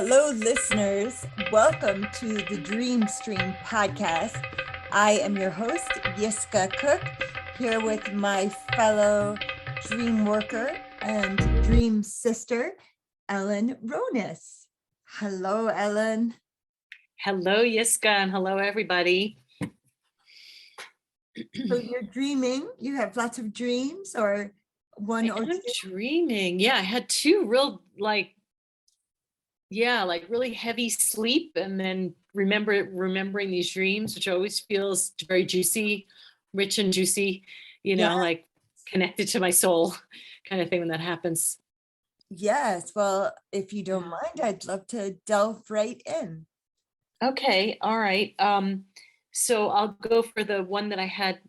Hello, listeners. Welcome to the Dream Stream podcast. I am your host, Yiskah Koock, here with my fellow dream worker and dream sister, Ellen Ronis. Hello, Ellen. Hello, Yiskah, and hello, everybody. So you're dreaming. You have lots of dreams, or one or two? Dreaming. Yeah, I had two real really heavy sleep, and then remembering these dreams, which always feels very juicy, rich and juicy, like connected to my soul kind of thing when that happens. Yes. Well, if you don't mind, I'd love to delve right in. Okay. All right. So I'll go for the one that I had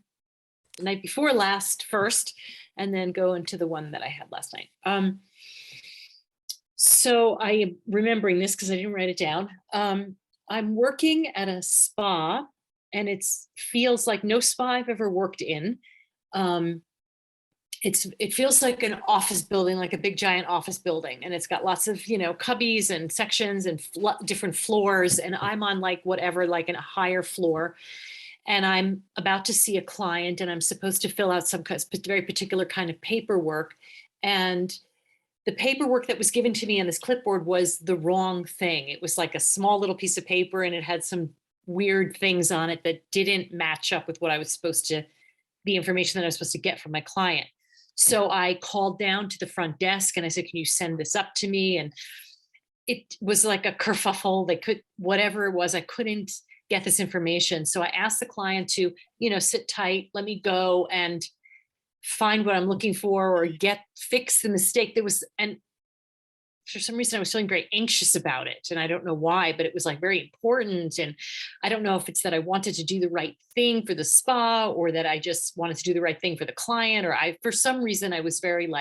the night before last first, and then go into the one that I had last night. So I am remembering this because I didn't write it down. I'm working at a spa, and it feels like no spa I've ever worked in. It feels like an office building, like a big giant office building, and it's got lots of cubbies and sections and different floors. And I'm on like a higher floor, and I'm about to see a client, and I'm supposed to fill out some very particular kind of paperwork, and the paperwork that was given to me on this clipboard was the wrong thing. It was like a small little piece of paper, and it had some weird things on it that didn't match up with what I was supposed to, the information that I was supposed to get from my client. So I called down to the front desk and I said, can you send this up to me? And it was like a kerfuffle. Whatever it was, I couldn't get this information. So I asked the client to, sit tight, let me go and find what I'm looking for or fix the mistake. And for some reason I was feeling very anxious about it. And I don't know why, but it was like very important. And I don't know if it's that I wanted to do the right thing for the spa, or that I just wanted to do the right thing for the client, or for some reason I was very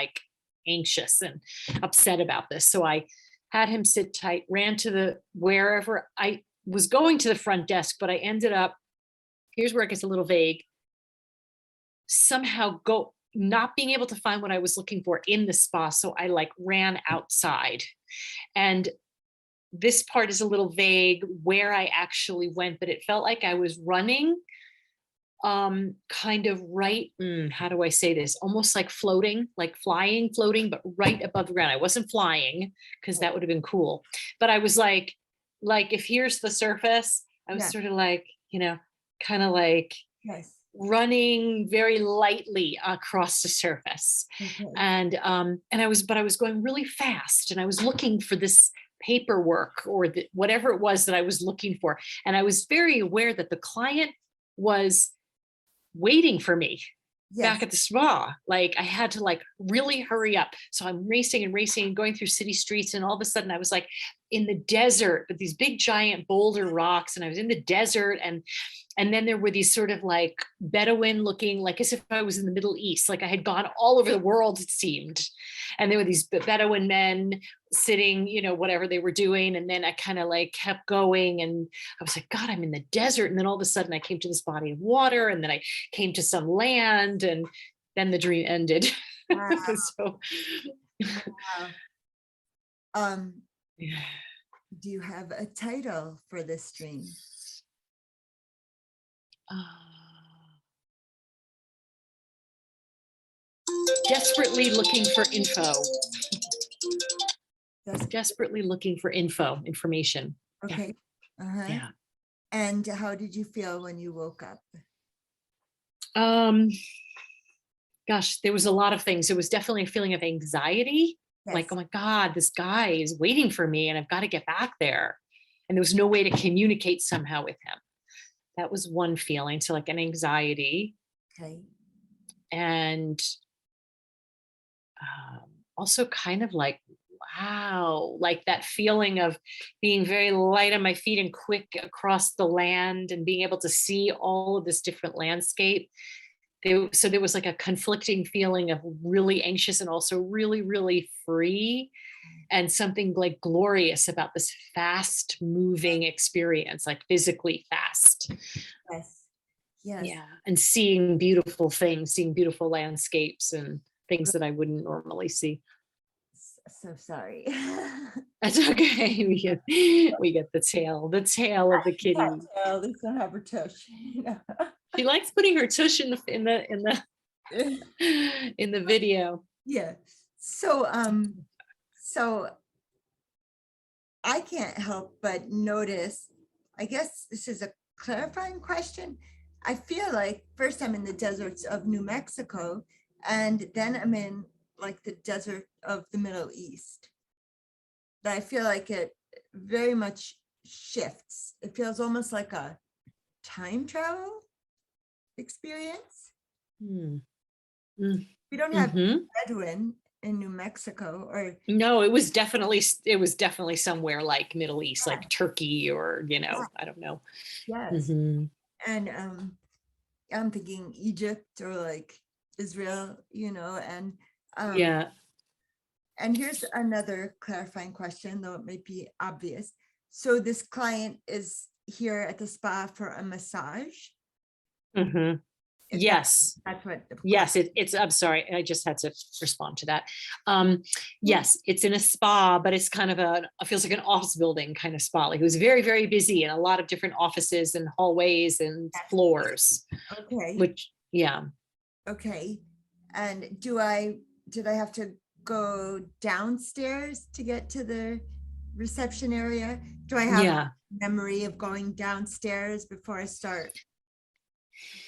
anxious and upset about this. So I had him sit tight, ran to wherever I was going, to the front desk, but I ended up, here's where it gets a little vague, somehow not being able to find what I was looking for in the spa. So I ran outside, and this part is a little vague where I actually went, but it felt like I was running kind of right. How do I say this? Almost like floating, like flying, floating, but right above the ground. I wasn't flying because that would have been cool. But I was like if here's the surface, I was sort of kind of running very lightly across the surface. And I was going really fast, and I was looking for this paperwork or whatever it was that I was looking for. And I was very aware that the client was waiting for me back at the spa. I had to really hurry up. So I'm racing and going through city streets. And all of a sudden I was in the desert with these big giant boulder rocks. And I was in the desert, and then there were these sort of Bedouin looking, as if I was in the Middle East. I had gone all over the world, it seemed. And there were these Bedouin men sitting, whatever they were doing. And then I kind of kept going, and I was like, God, I'm in the desert. And then all of a sudden I came to this body of water, and then I came to some land, and then the dream ended. Wow. So, wow. Do you have a title for this dream? Desperately looking for info. Desperately looking for information. Okay. Yeah. And how did you feel when you woke up? Gosh, there was a lot of things. It was definitely a feeling of anxiety. Yes. Oh my God, this guy is waiting for me, and I've got to get back there. And there was no way to communicate somehow with him. That was one feeling. So an anxiety. Okay. And also kind of wow, that feeling of being very light on my feet and quick across the land, and being able to see all of this different landscape. So there was a conflicting feeling of really anxious and also really, really free, and something glorious about this fast moving experience, physically fast. Yes. Yes. Yeah. And seeing beautiful things, seeing beautiful landscapes and things that I wouldn't normally see. So sorry. That's okay. We get the tail of the kitty. At least don't have her tush. She likes putting her tush in the in the video. Yeah. So so I can't help but notice, I guess this is a clarifying question. I feel like first I'm in the deserts of New Mexico, and then I'm in like the desert of the Middle East. But I feel like it very much shifts. It feels almost like a time travel experience. Mm. We don't have Mhm. Bedouin in New Mexico, or No, it was definitely somewhere like Middle East, like Turkey, or I don't know. yes. Mhm. And I'm thinking Egypt or like Israel, and Yeah. and here's another clarifying question, though it may be obvious. So this client is here at the spa for a massage. Mhm. If Yes. that's what the Yes, it's, I'm sorry, I just had to respond to that. Yeah. Yes, it's in a spa, but it's kind of it feels like an office building kind of spa. Like it was very, very busy, and a lot of different offices and hallways and floors, Okay. which, yeah. Okay. And did I have to go downstairs to get to the reception area? Do I have Yeah. memory of going downstairs before I start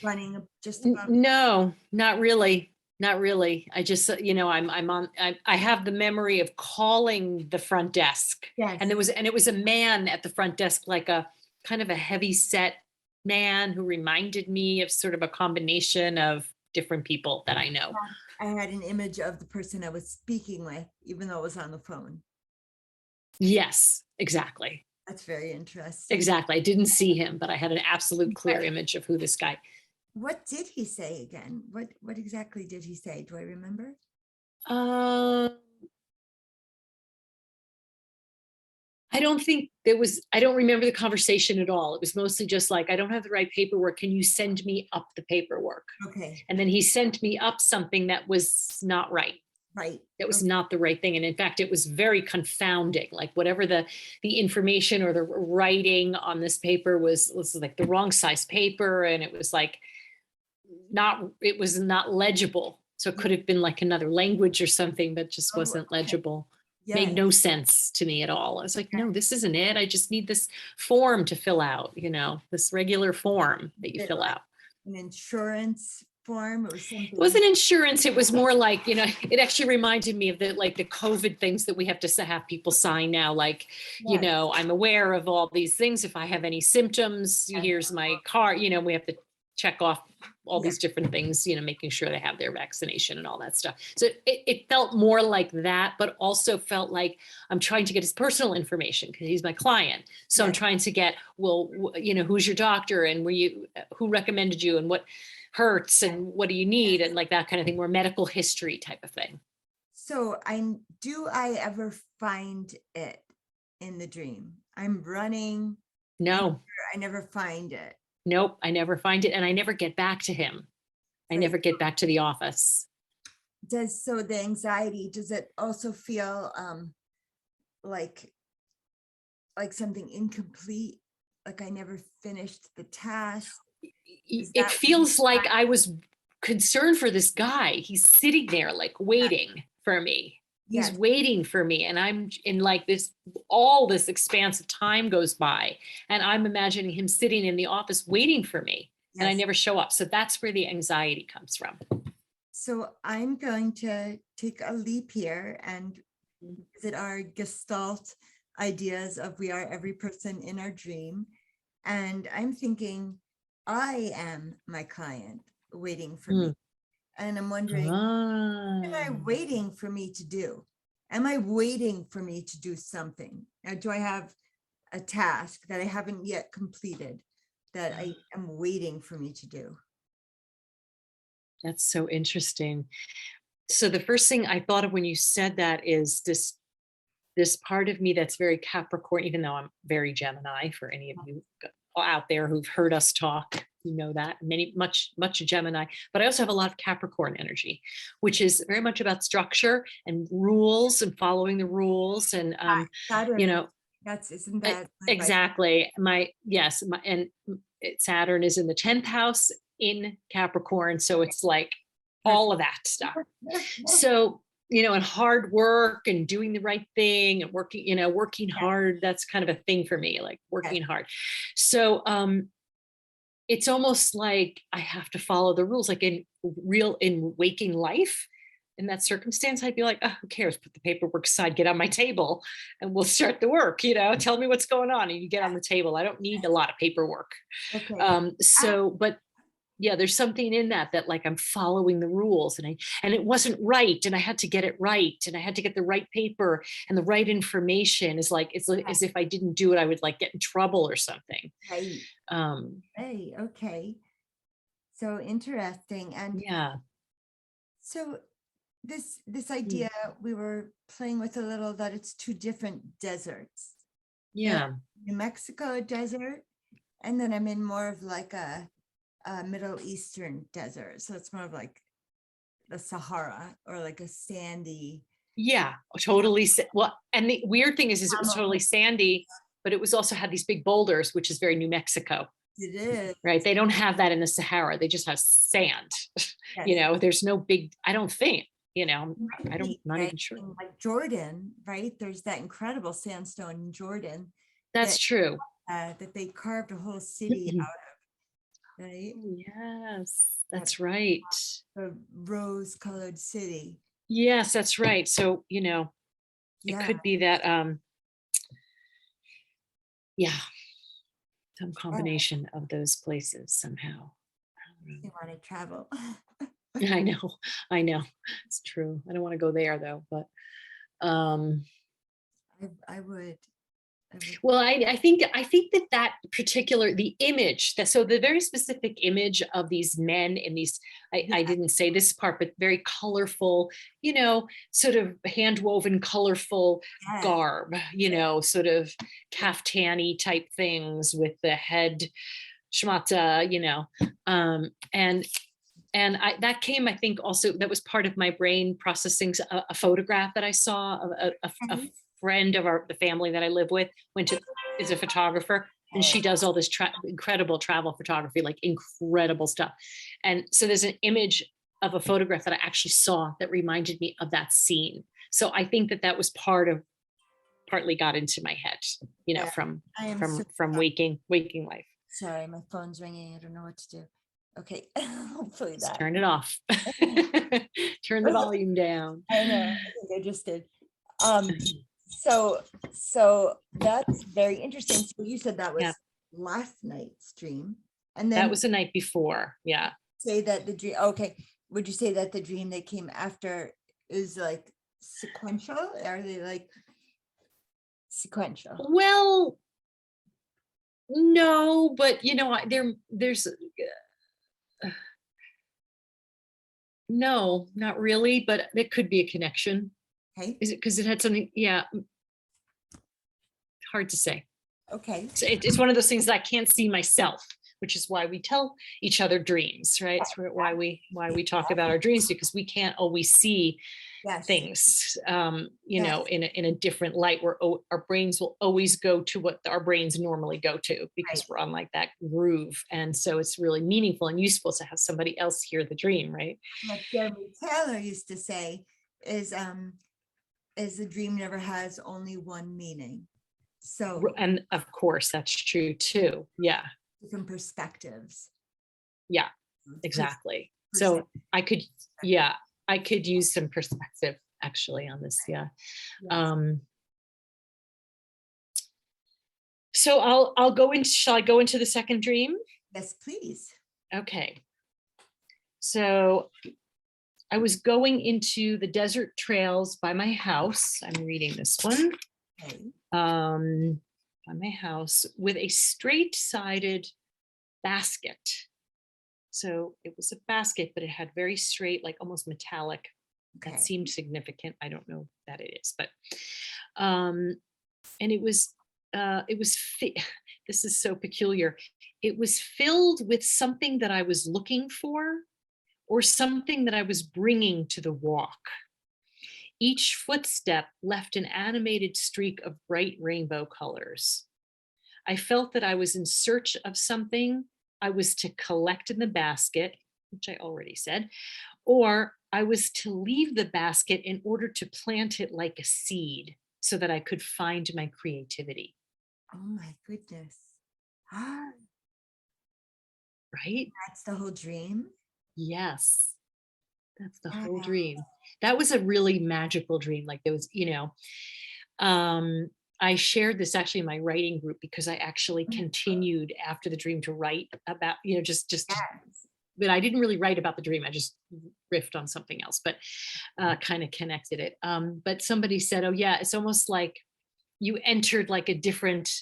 running just about? No, not really. Not really. I just, I have the memory of calling the front desk. Yes. And it was a man at the front desk, like a kind of a heavy set man who reminded me of sort of a combination of different people that I know. I had an image of the person I was speaking with, even though it was on the phone. Yes, exactly. That's very interesting. Exactly. I didn't see him, but I had an absolute clear image of who this guy. What did he say again? What exactly did he say? Do I remember? I don't remember the conversation at all. It was mostly just like, I don't have the right paperwork. Can you send me up the paperwork? Okay. And then he sent me up something that was not right. Right. It was not the right thing. And in fact, it was very confounding. Like whatever the information or the writing on this paper was like the wrong size paper. And it was like, it was not legible. So it could have been like another language or something, but just wasn't legible. Yeah. Made no sense to me at all. I was like, no, this isn't it. I just need this form to fill out, this regular form that you fill out. An insurance form or something? It wasn't insurance. It was more like, it actually reminded me of the COVID things that we have to have people sign now. Like, I'm aware of all these things. If I have any symptoms, here's my card, we have to check off all these different things, making sure they have their vaccination and all that stuff. So it felt more like that, but also felt like I'm trying to get his personal information because he's my client. So I'm trying to get, who's your doctor, and who recommended you, and what hurts, and what do you need, and like that kind of thing, more medical history type of thing. So do I ever find it in the dream? I'm running. No. I never find it. Nope, I never find it, and I never get back to him. I never get back to the office. So the anxiety, does it also feel like something incomplete? Like I never finished the task? It feels like I was concerned for this guy. He's sitting there like waiting for me. He's waiting for me, and I'm in like all this expanse of time goes by, and I'm imagining him sitting in the office waiting for me, and I never show up. So that's where the anxiety comes from. So I'm going to take a leap here and visit our Gestalt ideas of we are every person in our dream. And I'm thinking, I am my client waiting for me. And I'm wondering, what am I waiting for me to do? Am I waiting for me to do something? Now, do I have a task that I haven't yet completed that I am waiting for me to do? That's so interesting. So the first thing I thought of when you said that is this part of me that's very Capricorn, even though I'm very Gemini, for any of you out there who've heard us talk you know that, much Gemini, but I also have a lot of Capricorn energy, which is very much about structure and rules and following the rules. And, you Saturn, know, isn't that like exactly. Saturn is in the 10th house in Capricorn. So it's like all of that stuff. So, and hard work and doing the right thing and working hard. That's kind of a thing for me, like working hard. So, it's almost like I have to follow the rules, like in waking life. In that circumstance, I'd be like, oh, who cares? Put the paperwork aside, get on my table, and we'll start the work. Tell me what's going on, and you get on the table. I don't need a lot of paperwork. Okay. But yeah, there's something in that like I'm following the rules, and it wasn't right, and I had to get it right, and I had to get the right paper and the right information. It's like as if I didn't do it, I would like get in trouble or something. Right. Hey, okay. So interesting. And yeah. So this idea we were playing with a little, that it's two different deserts. Yeah. New Mexico desert, and then I'm in more of like a Middle Eastern desert. So it's more of like the Sahara, or like a sandy. Yeah, totally. Well, and the weird thing is it was totally sandy, but it was also had these big boulders, which is very New Mexico. It is. Right. They don't have that in the Sahara. They just have sand. Yes. There's no big, I don't think, not even sure. Like Jordan, right? There's that incredible sandstone in Jordan. That's true. That they carved a whole city out of, right? Yes, that's right. The rose-colored city. Yes, that's right. So, it could be that, some combination of those places somehow. You want to travel. I know. It's true. I don't want to go there though, but I would. Well, I think that particular, the image so the very specific image of these men in these, I didn't say this part, but very colorful, sort of hand woven, colorful garb, sort of kaftani type things with the head shmata, and that came, I think, also that was part of my brain processing a photograph that I saw of a friend of the family that I live with is a photographer, and she does all this incredible travel photography, like incredible stuff. And so there's an image of a photograph that I actually saw that reminded me of that scene. So I think that was partly got into my head, from waking life. Sorry, my phone's ringing. I don't know what to do. Okay, hopefully that. Turn it off. Turn the volume down. I know. I think I just did. So that's very interesting. So you said that was last night's dream, and then that was the night before. Yeah. Say that the dream. Okay. Would you say that the dream that came after is like sequential? Are they like sequential? Well, no, but there's no, not really, but it could be a connection. Okay. Is it because it had something? Yeah. Hard to say. Okay. So it's one of those things that I can't see myself, which is why we tell each other dreams, right? It's why we talk about our dreams, because we can't always see things, in a different light, where our brains will always go to what our brains normally go to, because we're on like that groove. And so it's really meaningful and useful to have somebody else hear the dream, right? Like Jeremy Taylor used to say, is the dream never has only one meaning. So, and of course that's true too. Yeah. Different perspectives. Yeah, exactly. So I could use some perspective actually on this. Yeah. So shall I go into the second dream? Yes, please. Okay. So I was going into the desert trails by my house. I'm reading this one. Okay. By my house with a straight-sided basket. So it was a basket, but it had very straight, like almost metallic. Okay. That seemed significant. I don't know that it is, but and it was this is so peculiar. it was filled with something that I was looking for or something that I was bringing to the walk. Each footstep left an animated streak of bright rainbow colors. I felt that I was in search of something I was to collect in the basket, which I already said, or I was to leave the basket in order to plant it like a seed so that I could find my creativity. Oh my goodness. Ah, Right? that's the whole dream. Yes, that's the whole Wow. dream. That was a really magical dream. Like there was, I shared this actually in my writing group because I actually continued after the dream to write about, Yes. but I didn't really write about the dream. I just riffed on something else, but kind of connected it. But somebody said, oh yeah, it's almost like you entered like a different,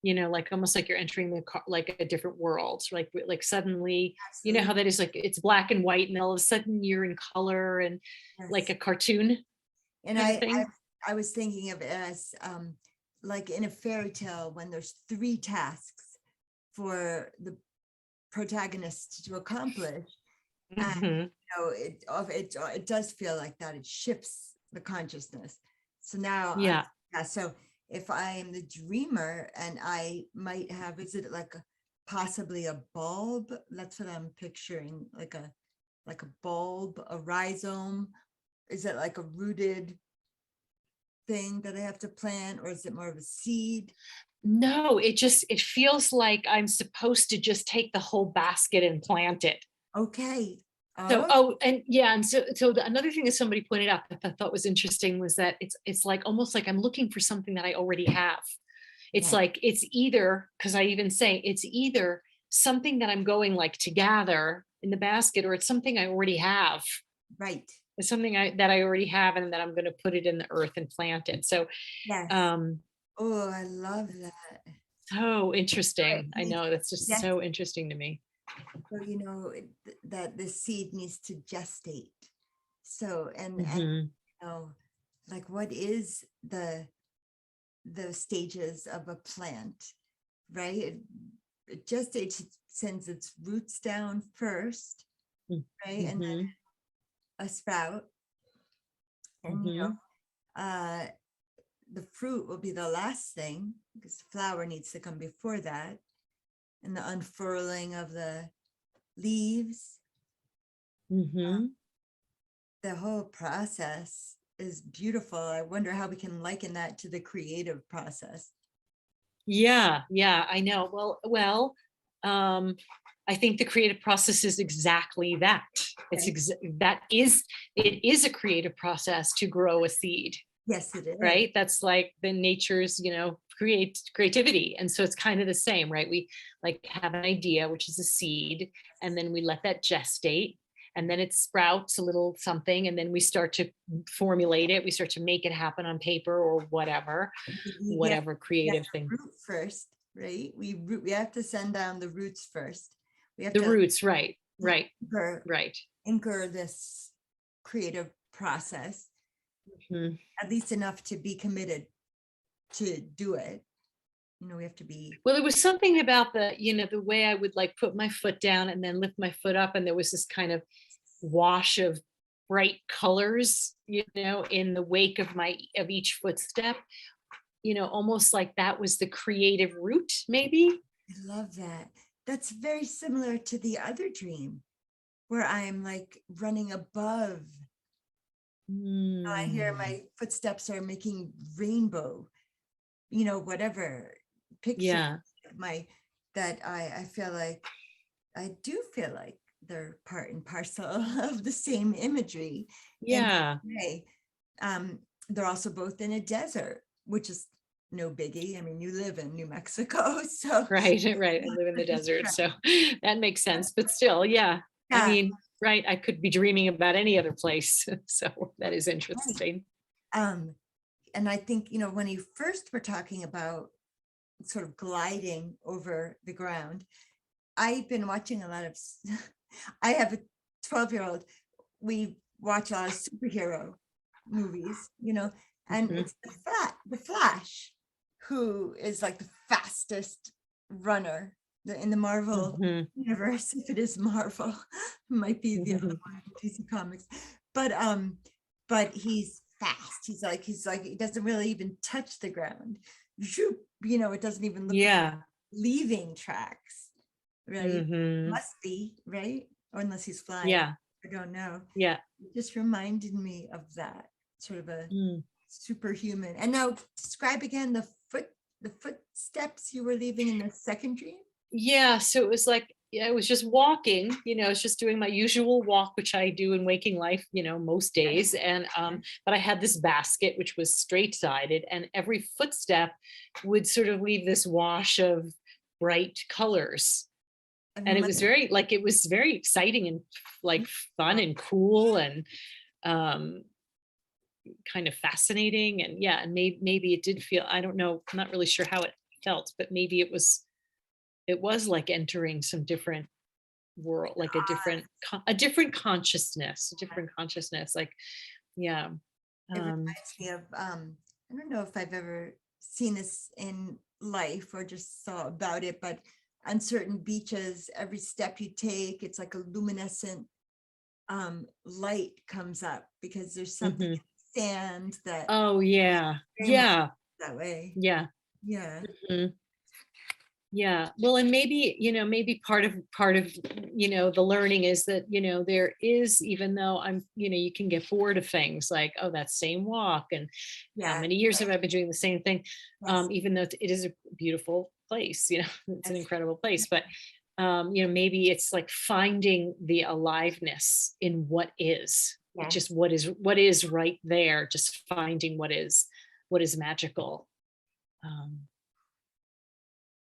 like almost like you're entering like a different world. Like suddenly, how Absolutely. that is, like it's black and white and all of a sudden you're in color and like Yes. a cartoon And kind of I, thing. I was thinking of it as like in a fairy tale when there's three tasks for the protagonist to accomplish. And Mhm. it does feel like that. It shifts the consciousness. So now Yeah. so if I am the dreamer and I might have, is it like possibly a bulb? That's what I'm picturing, like a bulb, a rhizome. Is it like a rooted thing that I have to plant, or is it more of a seed? No, it feels like I'm supposed to just take the whole basket and plant it. Okay. So, Oh, and yeah, and another thing that somebody pointed out that I thought was interesting was that it's like almost like I'm looking for something that I already have. It's right, like it's either, because I even say it's either something that I'm going like to gather in the basket, or it's something I already have. right. It's something that I already have, and that I'm going to put it in the earth and plant it. So, Yes. um, Oh, I love that. so So it interesting. I needs know that's just yes. so interesting to me. So that the seed needs to gestate. So and Hmm. like what is the stages of a plant, right? It gestates, it sends its roots down first, right, and then Hmm. a sprout, and Hmm. uh the fruit will be the last thing because the flower needs to come before that, and the unfurling of the leaves. Hmm. The whole process is beautiful. I wonder how we can liken that to the creative process. Yeah, yeah, I know. Um, I think the creative process is exactly that. It's Okay. it is a creative process to grow a seed, Yes, it is. right? That's like the nature's, creativity. And so it's kind of the same, right? We like have an idea, which is a seed, and then we let that gestate, and then it sprouts a little something, and then we start to formulate it. We start to make it happen on paper or whatever, We have whatever we have creative to thing. root first, right? We have to send down the roots first. We have The to roots, right, like right, right. anchor this creative process, Mhm. at least enough to be committed to do it. We have to be Well, there was something about the way I would like put my foot down and then lift my foot up, and there was this kind of wash of bright colors, in the wake of each footstep, almost like that was the creative root, maybe. I love that. That's very similar to the other dream where I'm like running above. I hear Mm, my footsteps are making rainbow, whatever picture yeah, my that I feel like I do feel like they're part and parcel of the same imagery in yeah. a way. Um, they're also both in a desert, which is no biggie. I mean, you live in New Mexico, so Right, right. I live in the desert, so that makes sense. But still, yeah. I yeah, mean, right, I could be dreaming about any other place. So that is right. interesting. Um, and I think, when you first were talking about sort of gliding over the ground, I've been watching a lot of, I have a 12-year-old. We watch a lot of superhero movies, and Mhm. it's the Flash, who is like the fastest runner. in the Marvel Mhm. universe, if it is Marvel, it might be the other one, DC Comics. But he's fast. He's like he doesn't really even touch the ground. Zoop, it doesn't even look like Yeah. leaving tracks, right? Mhm. Must be, right? Or unless he's flying. Yeah. I don't know. Yeah. It just reminded me of that sort of a Mm. superhuman. And now describe again the footsteps you were leaving in the second dream. Yeah, so it was like, yeah, I was just walking, I was just doing my usual walk, which I do in waking life, most days. And but I had this basket which was straight sided, and every footstep would sort of leave this wash of bright colors. And And it was very exciting and like fun and cool and um kind of fascinating. And yeah, and maybe it did feel, I don't know, I'm not really sure how it felt, but maybe it was like entering some different world, like a different consciousness, like, yeah. it um reminds me of I don't know if I've ever seen this in life or just saw about it, but on certain beaches, every step you take, it's like a luminescent light comes up because there's something in mhm. the sand that Oh yeah, very much yeah, that way. yeah. Yeah. Mhm. Yeah, well, and maybe part of the learning is that there is, even though you can get bored of things like, oh, that same walk, and how Yeah. many years have I been doing the same thing. Yes. Even though it is a beautiful place, it's an Yes. incredible place, but maybe it's like finding the aliveness in what is. It's Yes. just what is right there, just finding what is magical. um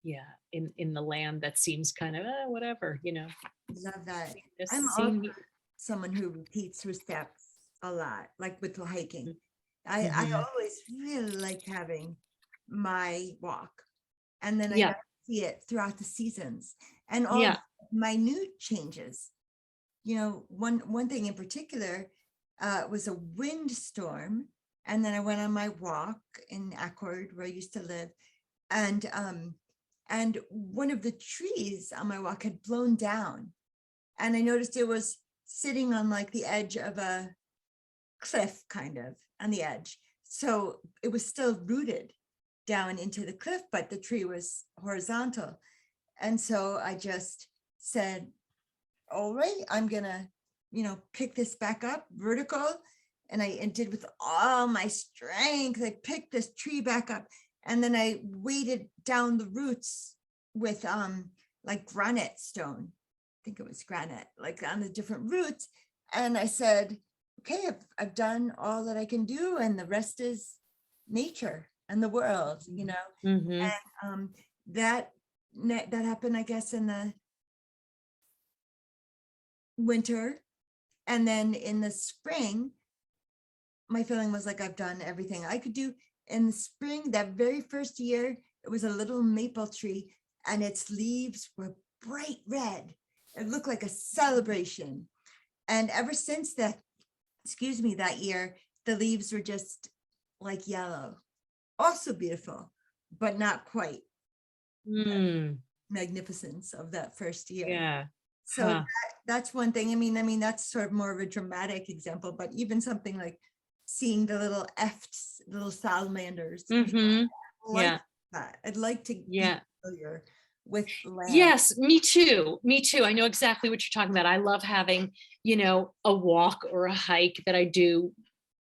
yeah, in the land that seems kind of whatever, Love that. I'm also seeing. someone who repeats her steps a lot, like with the hiking. I Mm-hmm. always really like having my walk. And then I Yeah, got to see it throughout the seasons and all yeah, minute changes. One thing in particular was a windstorm. And then I went on my walk in Accord, where I used to live, and one of the trees on my walk had blown down, and I noticed it was sitting on like the edge of a cliff, kind of on the edge. So it was still rooted down into the cliff, but the tree was horizontal. And so I just said, all right, I'm gonna, pick this back up vertical. And I did with all my strength. I picked this tree back up, and then I weighted down the roots with like granite stone. I think it was granite, like on the different roots. And I said, okay, I've done all that I can do, and the rest is nature and the world. mm-hmm. And that happened, I guess, in the winter. And then in the spring, my feeling was like I've done everything I could do. In the spring, that very first year, it was a little maple tree, and its leaves were bright red. It looked like a celebration. And ever since that, that year, the leaves were just like yellow. Also beautiful, but not quite the Mm, magnificence of that first year. yeah. So Huh. that's one thing. I mean, that's sort of more of a dramatic example, but even something like seeing the little efts, little salamanders, Mm-hmm. like Yeah, that. I'd like to be yeah. familiar with land. Yes, me too. Me too. I know exactly what you're talking about. I love having, a walk or a hike that I do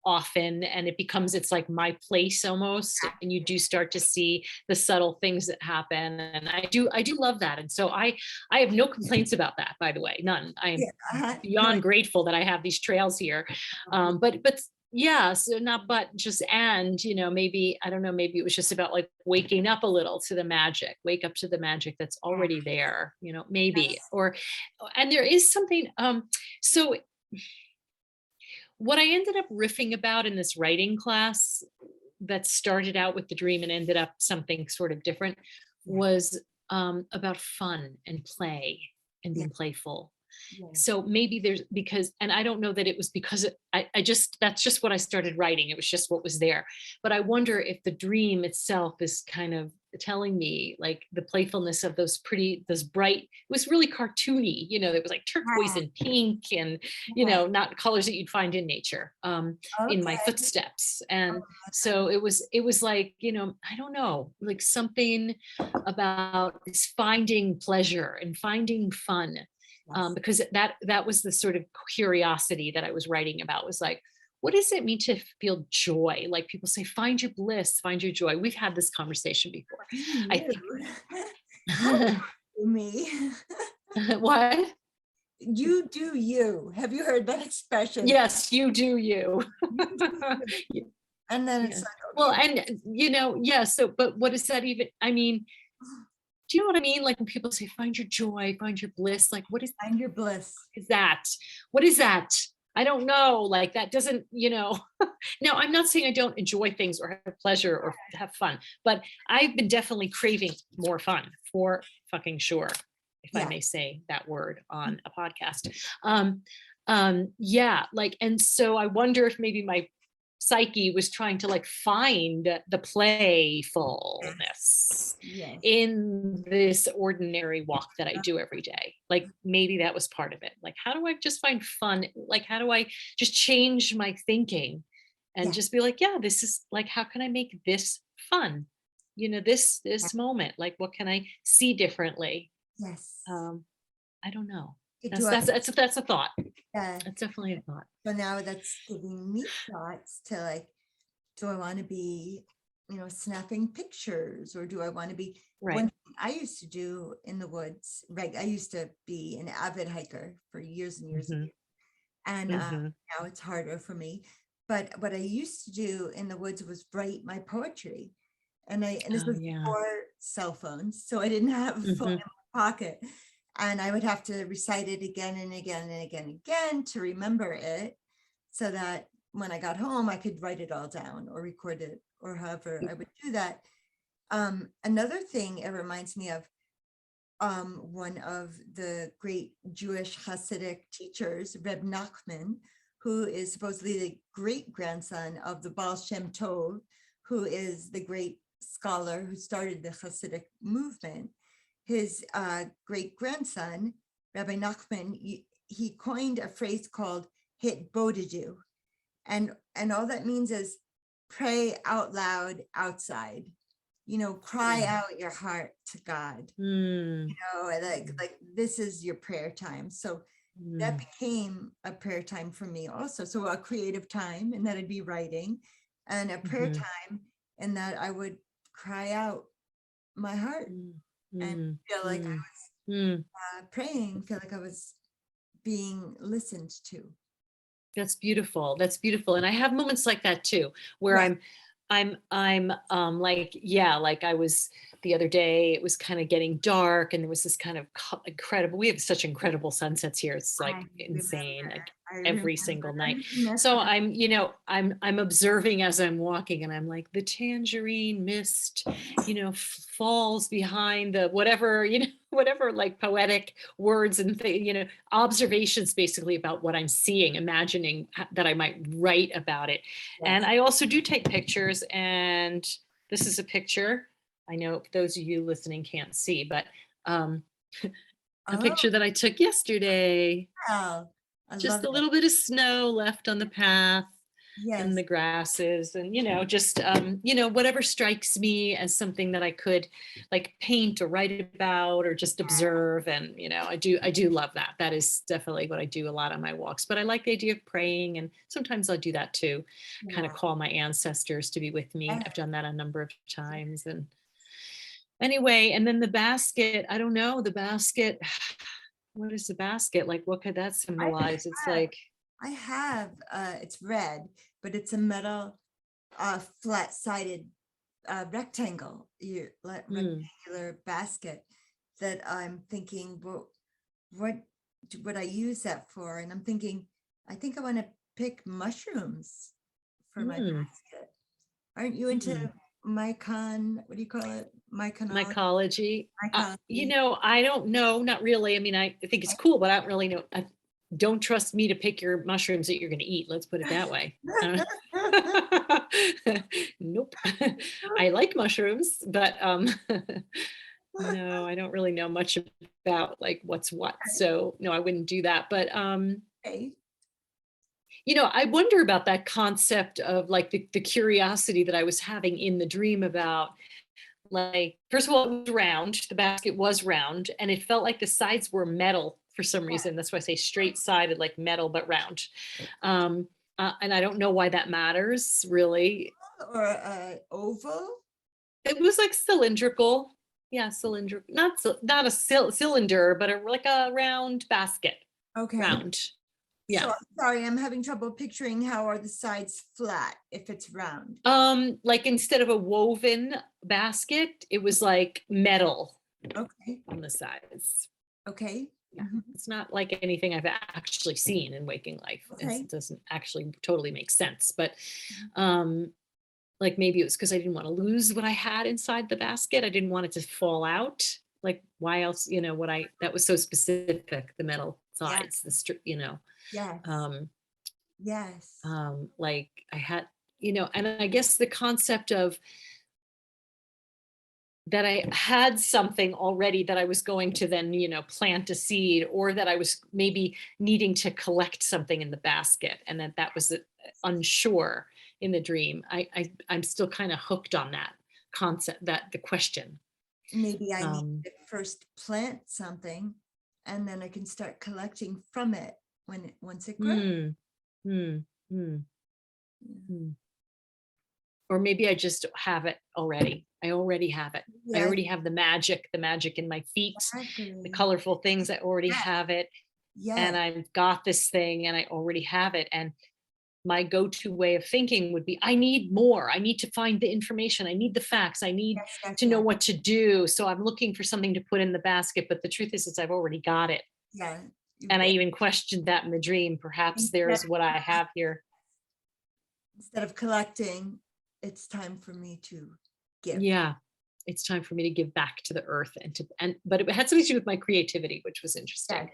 often, and it's like my place almost, and you do start to see the subtle things that happen, and I do love that. And so I have no complaints about that, by the way, none. I am Yeah, no, beyond grateful that I have these trails here. But yeah, so not but just, and maybe, I don't know, maybe it was just about like waking up a little to the magic, wake up to the magic that's already there, maybe. yes, Or and there is something, so what I ended up riffing about in this writing class that started out with the dream and ended up something sort of different yeah, was about fun and play and yeah, being playful. yeah, So maybe there's, because, and I don't know that it was because I just, that's just what I started writing. It was just what was there. But I wonder if the dream itself is kind of telling me like the playfulness of those bright, it was really cartoony, it was like turquoise and pink and, Yeah. not colors that you'd find in nature, in my Okay. footsteps. And so it was like, I don't know, like something about this finding pleasure and finding fun, Yes. because that was the sort of curiosity that I was writing about, was like, what does it mean to feel joy? Like people say, find your bliss, find your joy. We've had this conversation before. I You. think. How do me? What? You do you. Have you heard that expression? Yes, you do you. You do you. Yeah. And then it's Yeah. like, Well, okay, and yeah, so but what does that even, I mean, do you know what I mean? Like when people say find your joy, find your bliss, like what find your bliss. is that? What is that? I don't know. Like that doesn't, now I'm not saying I don't enjoy things or have pleasure or have fun, but I've been definitely craving more fun, for fucking sure, if I Yeah. may say that word on a podcast. Yeah, like, and so I wonder if maybe my psyche was trying to like find the playfulness Yes. in this ordinary walk that I do every day. Like maybe that was part of it. Like, how do I just find fun? Like, how do I just change my thinking and Yeah. just be like, yeah, this is like, how can I make this fun? This moment, like, what can I see differently? Yes. I don't know. Do I, That's a thought. yeah. That's definitely a thought. So now that's giving me thoughts to like, do I want to be, snapping pictures, or do I want to be Right. one thing I used to do in the woods, right? I used to be an avid hiker for years and years and years. And now it's harder for me. But what I used to do in the woods was write my poetry. And this was before cell phones, so I didn't have a phone in my pocket. And I would have to recite it again and again and again and again to remember it, so that when I got home, I could write it all down or record it, or however I would do that. Another thing it reminds me of, one of the great Jewish Hasidic teachers, Reb Nachman, who is supposedly the great grandson of the Baal Shem Tov, who is the great scholar who started the Hasidic movement. His great grandson, Rabbi Nachman, he coined a phrase called "hit bodiju," and all that means is pray out loud outside. Cry out your heart to God. Like this is your prayer time. So that became a prayer time for me also. So a creative time, and that I'd be writing, and a prayer time, and that I would cry out my heart and feel like I was praying, feel like I was being listened to. That's beautiful. That's beautiful. And I have moments like that too, where Yes. I'm like, yeah, like I was the other day, it was kind of getting dark and there was this kind of incredible, we have such incredible sunsets here. It's like insane, like every single night. So I'm observing as I'm walking, and I'm like, the tangerine mist, falls behind the whatever, whatever like poetic words and observations basically about what I'm seeing, imagining that I might write about it. Yes. And I also do take pictures, and this is a picture. I know those of you listening can't see, but a picture that I took yesterday. Wow. Just a little bit of snow left on the path. Yes. And the grasses, and just whatever strikes me as something that I could like paint or write about or just observe. And I do love that. That is definitely what I do a lot on my walks. But I like the idea of praying, and sometimes I'll do that too, kind of call my ancestors to be with me. I've done that a number of times. And anyway, and then the basket, I don't know, the basket, what is the basket? Like, what could that symbolize? It's like, I have, it's red, but it's a metal, flat-sided rectangle, rectangular basket that I'm thinking, well, what would I use that for? And I'm thinking, I think I want to pick mushrooms for my basket. Aren't you into what do you call it? Mycology. I don't know, not really. I mean, I think it's cool, but I don't really know don't trust me to pick your mushrooms that you're going to eat. Let's put it that way. Nope. I like mushrooms, but no, I don't really know much about like what's what. So no, I wouldn't do that. But Okay. I wonder about that concept of like the curiosity that I was having in the dream about, like, first of all, it was round, the basket was round, and it felt like the sides were metal for some reason. That's why I say straight sided, like metal, but round. And I don't know why that matters really. Or oval? It was like cylindrical. Yeah, cylindrical, not a cylinder, but like a round basket. Okay. Round. Yeah. So sorry, I'm having trouble picturing how are the sides flat if it's round. Like instead of a woven basket, it was like metal Okay. on the sides. Okay. Yeah. It's not like anything I've actually seen in waking life. Okay. It doesn't actually totally make sense, but like maybe it was because I didn't want to lose what I had inside the basket. I didn't want it to fall out. Like why else, that was so specific, the metal sides, Yes. Yes. like I had, and I guess the concept of that I had something already that I was going to then, plant a seed, or that I was maybe needing to collect something in the basket, and that was unsure in the dream. I'm still kind of hooked on that concept, that the question. Maybe I need to first plant something, and then I can start collecting from it once it grows. Or maybe I just have it already. I already have it. Yes. I already have the magic in my feet, Exactly. the colorful things. I already have it. Yes. And I've got this thing and I already have it. And my go-to way of thinking would be, I need more. I need to find the information. I need the facts. I need to know what to do. So I'm looking for something to put in the basket. But the truth is I've already got it. Yeah. And I even questioned that in the dream. Perhaps there's what I have here. Instead of collecting, it's time for me to give. Yeah, it's time for me to give back to the earth, but it had something to do with my creativity, which was interesting.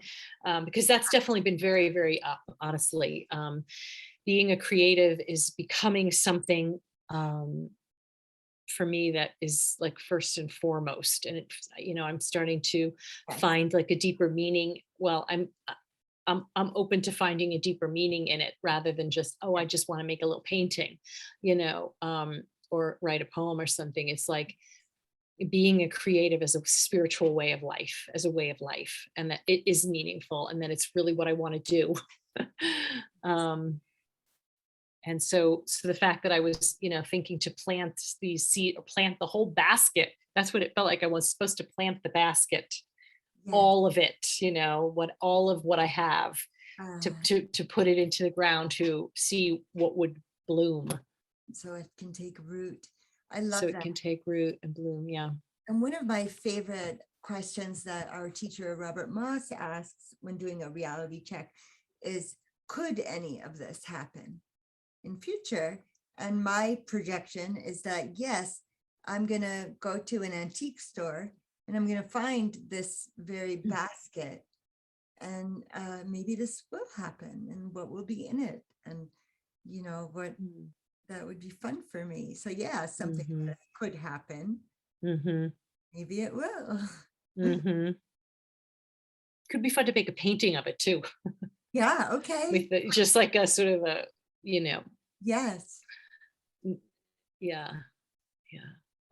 Because that's definitely been very, very up, honestly. Being a creative is becoming something for me that is like first and foremost, and I'm starting to find like a deeper meaning. Well, I'm open to finding a deeper meaning in it, rather than just, I just want to make a little painting, or write a poem or something. It's like being a creative as a spiritual way of life, and that it is meaningful, and that it's really what I want to do. And so the fact that I was, thinking to plant these seed, or plant the whole basket, that's what it felt like. I was supposed to plant the basket. All of it, all of what I have, to put it into the ground to see what would bloom. So it can take root. I love that. So it can take root and bloom. Yeah. And one of my favorite questions that our teacher, Robert Moss, asks when doing a reality check is, could any of this happen in future? And my projection is that, yes, I'm going to go to an antique store and I'm going to find this very basket, and maybe this will happen, and what will be in it, and what that would be fun for me. So yeah, something that could happen. Maybe it will. Could be fun to make a painting of it too. Yeah. Okay. With just like a sort of a, Yes. Yeah.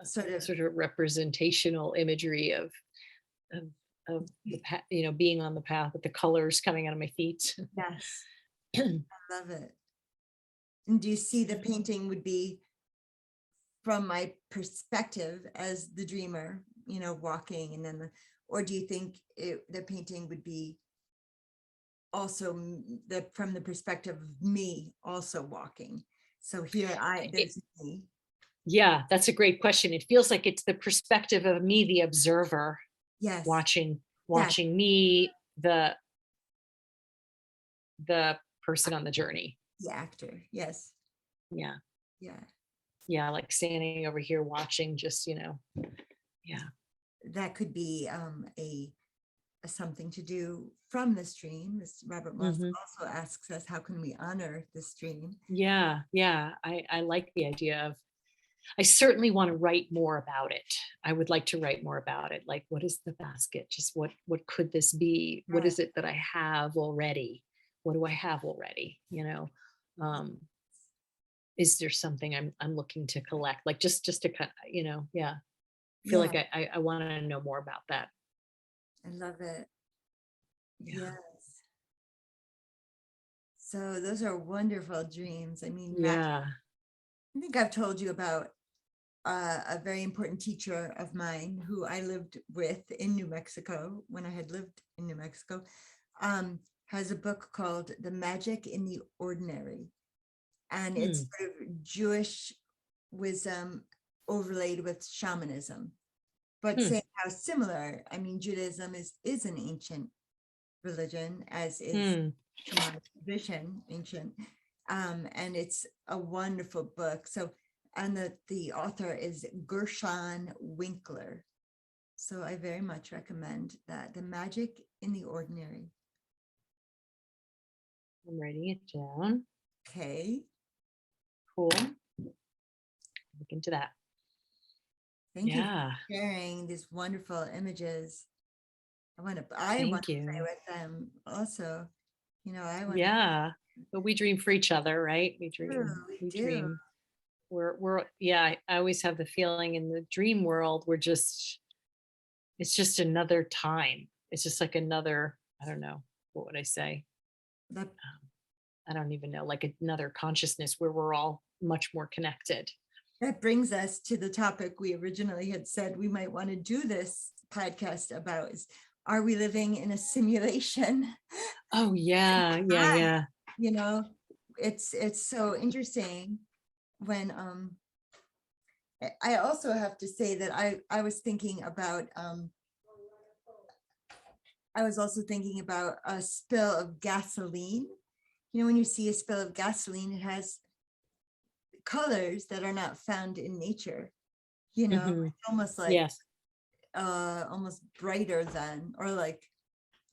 Sort of representational imagery of the being on the path with the colors coming out of my feet. Yes. I love it. And do you see the painting would be from my perspective as the dreamer, walking, and then or do you think the painting would be also from the perspective of me also walking? So here there's me. Yeah, that's a great question. It feels like it's the perspective of me, the observer. Yes. Watching me, the person on the journey. The actor. Yes. Yeah. Yeah. Yeah, like standing over here watching, just, yeah. That could be a something to do from this dream. Robert Moss Mhm. also asks us, how can we honor this dream? Yeah, yeah. I like the idea of, I certainly want to write more about it. I would like to write more about it. Like, what is the basket? Just what could this be? What Right. is it that I have already? What do I have already? Um, is there something I'm looking to collect? Like just to cut, yeah. I feel Yeah, like I want to know more about that. I love it. Yeah. Yes. So those are wonderful dreams. I mean, magic. Yeah. I think I've told you about a very important teacher of mine who I lived with in New Mexico when I had lived in New Mexico, has a book called The Magic in the Ordinary. And it's Hmm. sort of Jewish wisdom overlaid with shamanism, but Hmm. saying how similar. I mean, Judaism is an ancient religion, as is Hmm. shamanic tradition ancient. And it's a wonderful book. So, and the author is Gershon Winkler. So I very much recommend that. The Magic in the Ordinary. I'm writing it down. Okay. Cool. Look into that. Thank you for Yeah. sharing these wonderful images. I want Thank to play you. with them also. I want to. Yeah. But we dream for each other, right? We dream. We We do. dream. We're yeah, I always have the feeling in the dream world, it's just another time. It's just like another, I don't know, what would I say? That I don't even know, like another consciousness where we're all much more connected. that brings us to the topic we originally had said we might want to do this podcast about is, are we living in a simulation? Oh yeah, yeah, Hi. yeah. You know, it's so interesting when I also have to say that I was thinking about I was also thinking about a spill of gasoline. When you see a spill of gasoline, it has colors that are not found in nature. Hmm. It's almost like Yes. almost brighter than, or like,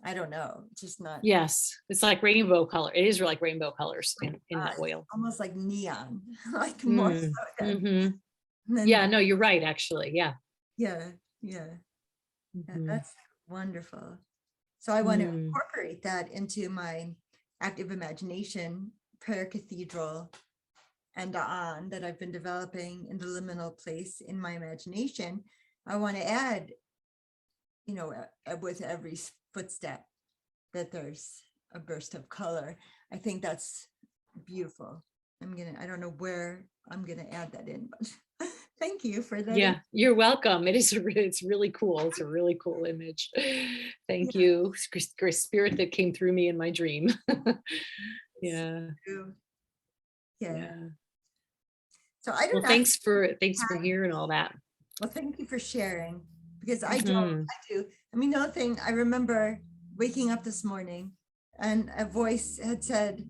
I don't know, just not Yes. It's like rainbow color. It is like rainbow colors in the it's oil. almost like neon, like more so Mm. than Hmm. than Yeah, no, you're right, actually. Yeah. yeah, yeah. Hmm. That's wonderful. So I want to Mm. incorporate that into my active imagination prayer cathedral and on that I've been developing in the liminal place in my imagination. I want to add, with every footstep, that there's a burst of color. I think that's beautiful. I don't know where I'm gonna add that in, but thank you for that. Yeah, you're welcome. It's really cool. It's a really cool image. Yeah, Thank you, spirit that came through me in my dream. it's Yeah, true. Yeah. yeah. So I Well, don't actually thanks for have, hearing all that. well, thank you for sharing, because Hmm. I do. I mean, the other thing I remember waking up this morning and a voice had said,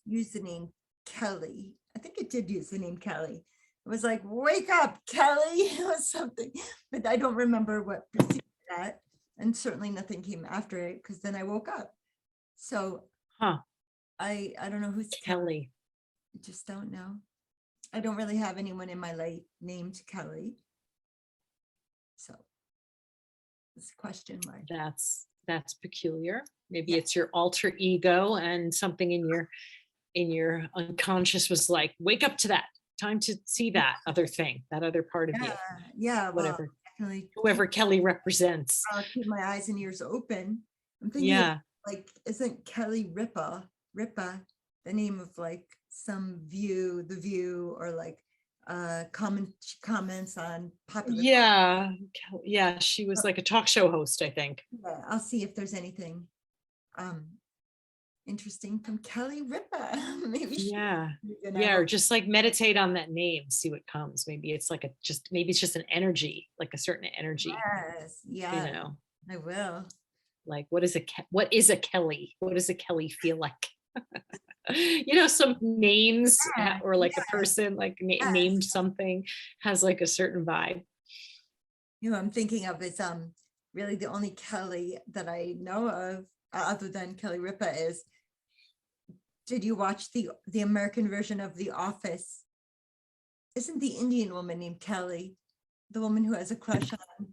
use the name Kelly. I think it did use the name Kelly. It was like, wake up, Kelly, or something. But I don't remember what preceded that. And certainly nothing came after it, because then I woke up. So Huh. I don't know who's Kelly. Kelly. I just don't know. I don't really have anyone in my life named Kelly. So it's a question mark. That's peculiar. Maybe Yeah. it's your alter ego and something in your unconscious was like, wake up to that. Time to see that other thing, that other part of Yeah. you, Yeah. Well, whatever, definitely whoever Kelly represents. I'll keep my eyes and ears open. I'm thinking of, Yeah. like, isn't Kelly Ripa the name of like some the View, or like comments on popular Yeah. Yeah. She was like a talk show host, I think. culture. I'll see if there's anything um interesting from Kelly Ripa. Maybe she Yeah. an Yeah. Or evolution. just like meditate on that name, see what comes. Maybe it's like maybe it's just an energy, like a certain energy, Yes, you yes, know, I will. like what is a Kelly? What does a Kelly feel like? Some names Yeah, or like a person like named yes. something has like a certain vibe. I'm thinking of is really the only Kelly that I know of other than Kelly Ripa is, did you watch the American version of The Office? Isn't the Indian woman named Kelly the woman who has a crush on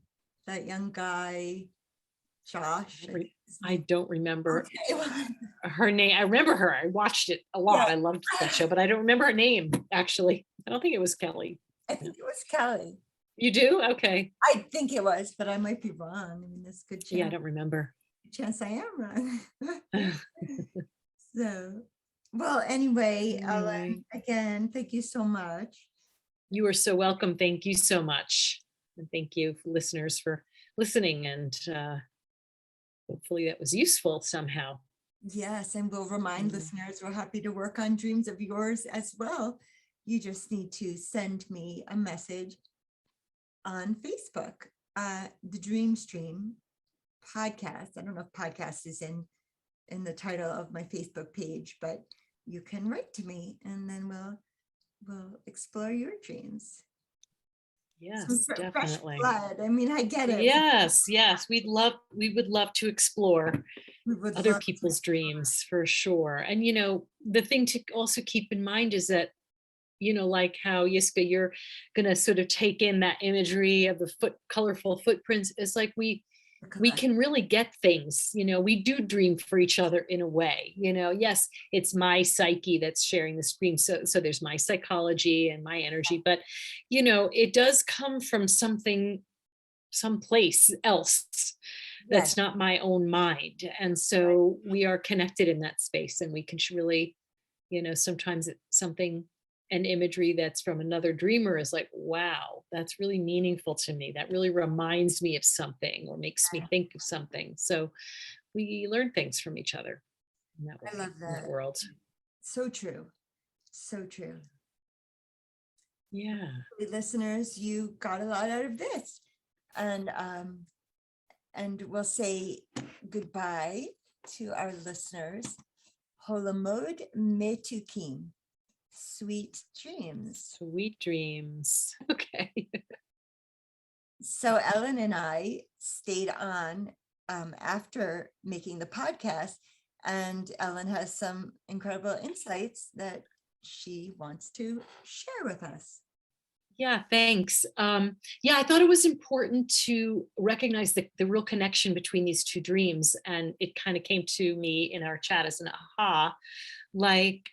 that young guy, Josh? I don't remember Okay, well, her name. I remember her. I watched it a lot. yeah, I loved that show, but I don't remember her name, actually. I don't think it was Kelly. I think it was Kelly. You do? Okay. I think it was, but I might be wrong. I mean, there's a good Yeah, I chance, don't remember. chance I am wrong. So, well, anyway, Ellen, Anyway, again, thank you so much. you are so welcome. Thank you so much. And thank you, listeners, for listening. And hopefully that was useful somehow. Yes, and we'll remind listeners we're happy to work on dreams of yours as well. You just need to send me a message on Facebook, the Dream Stream podcast. I don't know if podcast is in the title of my Facebook page, but you can write to me and then we'll explore your dreams. Yes, Fresh definitely. blood. I mean, I get it. Yes, we would love to explore We would other love to. people's dreams for sure. And the thing to also keep in mind is that, like how Yiskah, you're gonna sort of take in that imagery of the colorful footprints. It's like we can really get things, we do dream for each other in a way, yes, it's my psyche that's sharing the screen. So there's my psychology and my energy, but it does come from someplace else that's Yes. not my own mind. And so we are connected in that space, and we can really, sometimes it's something, an imagery that's from another dreamer is like, wow, that's really meaningful to me. That really reminds me of something or makes me think of something. So we learn things from each other in that way, I love in that that. world. So true. So true. Yeah. Listeners, you got a lot out of this. And we'll say goodbye to our listeners. Holamod Metukim. Sweet dreams. Sweet dreams. Okay. So Ellen and I stayed on after making the podcast, and Ellen has some incredible insights that she wants to share with us. Yeah, thanks. Yeah, I thought it was important to recognize the real connection between these two dreams. And it kind of came to me in our chat as an aha, like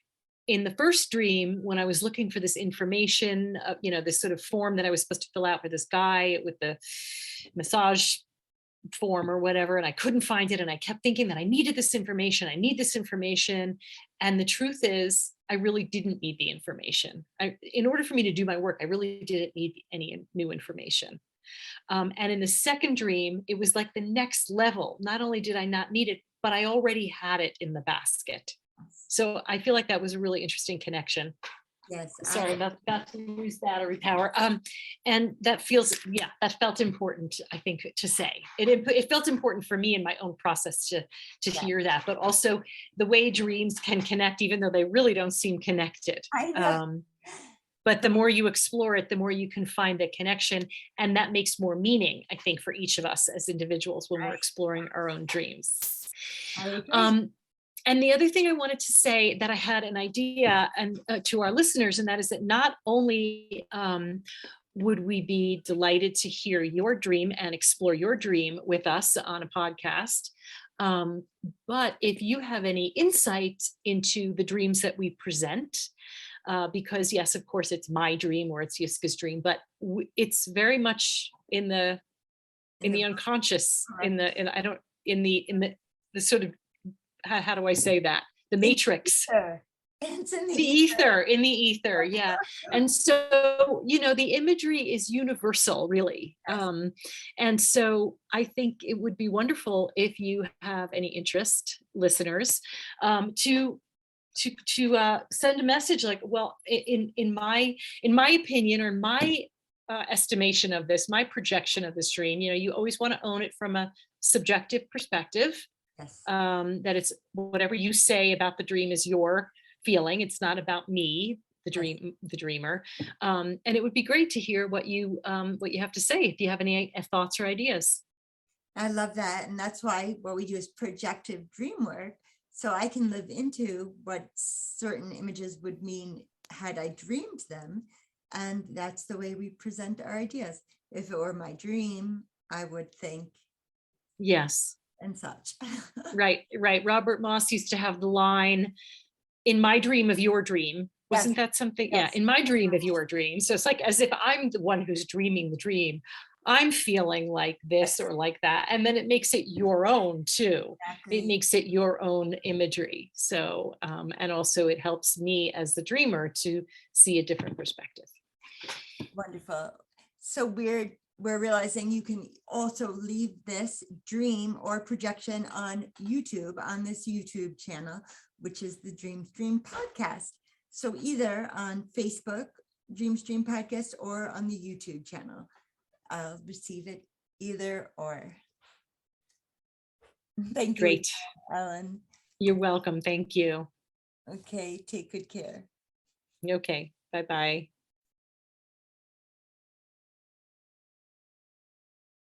in the first dream, when I was looking for this information, this sort of form that I was supposed to fill out for this guy with the massage form or whatever, and I couldn't find it. And I kept thinking that I needed this information. I need this information. And the truth is, I really didn't need the information. In order for me to do my work, I really didn't need any new information. And in the second dream, it was like the next level. Not only did I not need it, but I already had it in the basket. So I feel like that was a really interesting connection. Yes. Sorry about to lose battery power. And that felt important, I think, to say. It felt important for me in my own process to hear that, but also the way dreams can connect, even though they really don't seem connected. I know. But the more you explore it, the more you can find the connection, and that makes more meaning, I think, for each of us as individuals when we're exploring our own dreams. And the other thing I wanted to say, that I had an idea and to our listeners, and that is that not only would we be delighted to hear your dream and explore your dream with us on a podcast, but if you have any insight into the dreams that we present, because yes, of course, it's my dream or it's Yiskah's dream, but it's very much in the unconscious, in the sort of, how do I say that? The matrix. It's in the ether. Yeah. And so, the imagery is universal, really. And so I think it would be wonderful if you have any interest, listeners, to send a message like, well, in my opinion, or my estimation of this, my projection of this dream, you always want to own it from a subjective perspective. Yes. That it's whatever you say about the dream is your feeling. It's not about me. the dreamer. And it would be great to hear what you have to say, if you have any thoughts or ideas. I love that. And that's why what we do is projective dream work. So I can live into what certain images would mean had I dreamed them. And that's the way we present our ideas. If it were my dream, I would think Yes. and such. Right. Robert Moss used to have the line, in my dream of your dream. Wasn't that something? Yes. Yeah. In my dream of your dream. So it's like as if I'm the one who's dreaming the dream. I'm feeling like this or like that. And then it makes it your own too. Exactly. It makes it your own imagery. So, and also it helps me as the dreamer to see a different perspective. Wonderful. So we're realizing you can also leave this dream or projection on YouTube, on this YouTube channel, which is the Dream Stream Podcast. So either on Facebook, Dream Stream Podcast, or on the YouTube channel. I'll receive it either or. Thank you. Great. Ellen. You're welcome. Thank you. Okay, take good care. Okay. Bye-bye.